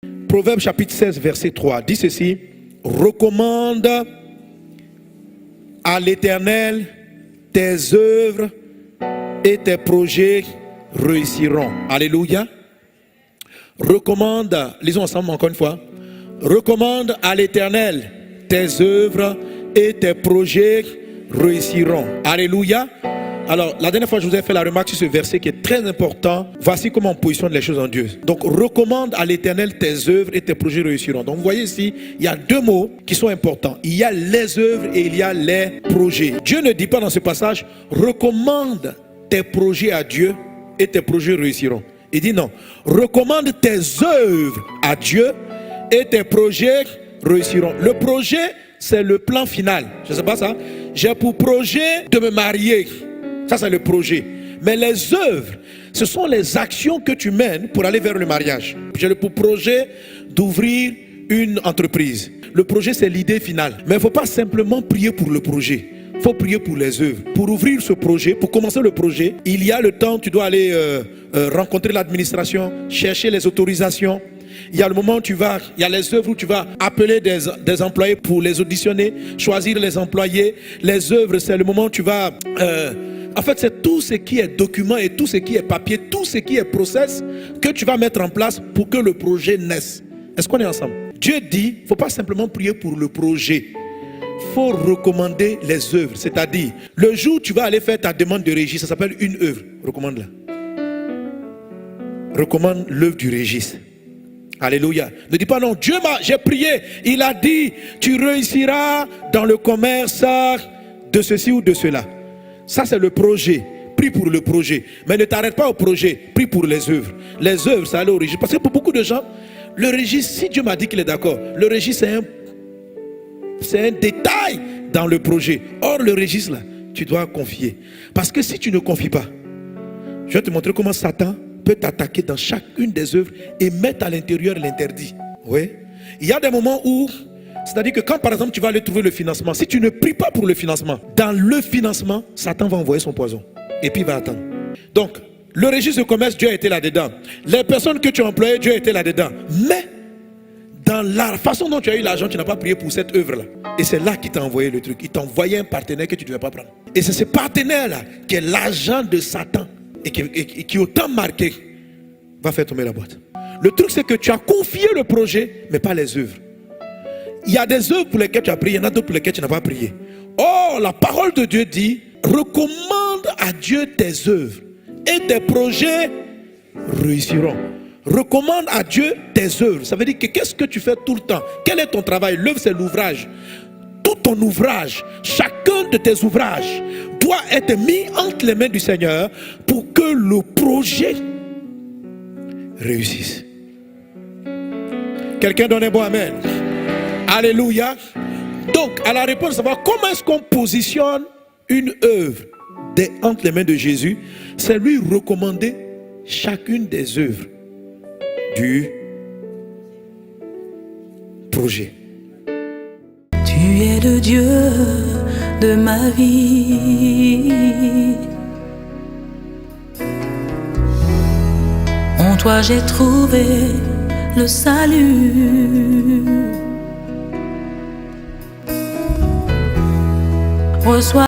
Proverbe chapitre 16, verset 3 dit ceci: recommande à l'Éternel tes œuvres et tes projets réussiront. Alléluia. Recommande, lisons ensemble encore une fois. Recommande à l'Éternel tes œuvres et tes projets réussiront. Alléluia. Alors, la dernière fois, je vous ai fait la remarque sur ce verset qui est très important. Voici comment on positionne les choses en Dieu. Donc, recommande à l'Éternel tes œuvres et tes projets réussiront. Donc, vous voyez ici, il y a deux mots qui sont importants. Il y a les œuvres et il y a les projets. Dieu ne dit pas dans ce passage, recommande tes projets à Dieu et tes projets réussiront. Il dit non, recommande tes œuvres à Dieu et tes projets réussiront. Le projet, c'est le plan final. Je ne sais pas ça. J'ai pour projet de me marier. Ça, c'est le projet. Mais les œuvres, ce sont les actions que tu mènes pour aller vers le mariage. J'ai pour projet d'ouvrir une entreprise. Le projet, c'est l'idée finale. Mais il ne faut pas simplement prier pour le projet. Il faut prier pour les œuvres. Pour ouvrir ce projet, pour commencer le projet, il y a le temps, tu dois aller rencontrer l'administration, chercher les autorisations. Il y a le moment où il y a les œuvres où tu vas appeler des employés pour les auditionner, choisir les employés. Les œuvres, c'est le moment où tu vas... en fait, c'est tout ce qui est document et tout ce qui est papier, tout ce qui est process que tu vas mettre en place pour que le projet naisse. Est-ce qu'on est ensemble? Dieu dit, il ne faut pas simplement prier pour le projet. Il faut recommander les œuvres. C'est-à-dire, le jour où tu vas aller faire ta demande de registre, ça s'appelle une œuvre. Recommande-la. Recommande l'œuvre du registre. Alléluia. Ne dis pas non, Dieu j'ai prié, il a dit, tu réussiras dans le commerce de ceci ou de cela. Ça, c'est le projet. Prie pour le projet. Mais ne t'arrête pas au projet. Prie pour les œuvres. Les œuvres, ça allait au registre. Parce que pour beaucoup de gens, le registre, si Dieu m'a dit qu'il est d'accord, le registre, c'est un détail dans le projet. Or, le registre, là, tu dois confier. Parce que si tu ne confies pas, je vais te montrer comment Satan peut t'attaquer dans chacune des œuvres et mettre à l'intérieur l'interdit. Oui. Il y a des moments où... C'est-à-dire que quand par exemple tu vas aller trouver le financement, si tu ne pries pas pour le financement, dans le financement, Satan va envoyer son poison. Et puis il va attendre. Donc, le registre de commerce, Dieu a été là-dedans. Les personnes que tu as employées, Dieu a été là-dedans. Mais, dans la façon dont tu as eu l'argent, tu n'as pas prié pour cette œuvre-là. Et c'est là qu'il t'a envoyé le truc. Il t'a envoyé un partenaire que tu ne devais pas prendre. Et c'est ce partenaire-là qui est l'agent de Satan. Et qui autant marqué, va faire tomber la boîte. Le truc c'est que tu as confié le projet, mais pas les œuvres. Il y a des œuvres pour lesquelles tu as prié, il y en a d'autres pour lesquelles tu n'as pas prié. Or, la parole de Dieu dit, recommande à Dieu tes œuvres et tes projets réussiront. Recommande à Dieu tes œuvres. Ça veut dire que qu'est-ce que tu fais tout le temps? Quel est ton travail? L'œuvre, c'est l'ouvrage. Tout ton ouvrage, chacun de tes ouvrages doit être mis entre les mains du Seigneur pour que le projet réussisse. Quelqu'un donne un bon amen. Alléluia. Donc, à la réponse, savoir comment est-ce qu'on positionne une œuvre entre les mains de Jésus, c'est lui recommander chacune des œuvres du projet. Tu es le Dieu de ma vie. En toi j'ai trouvé le salut. Reçois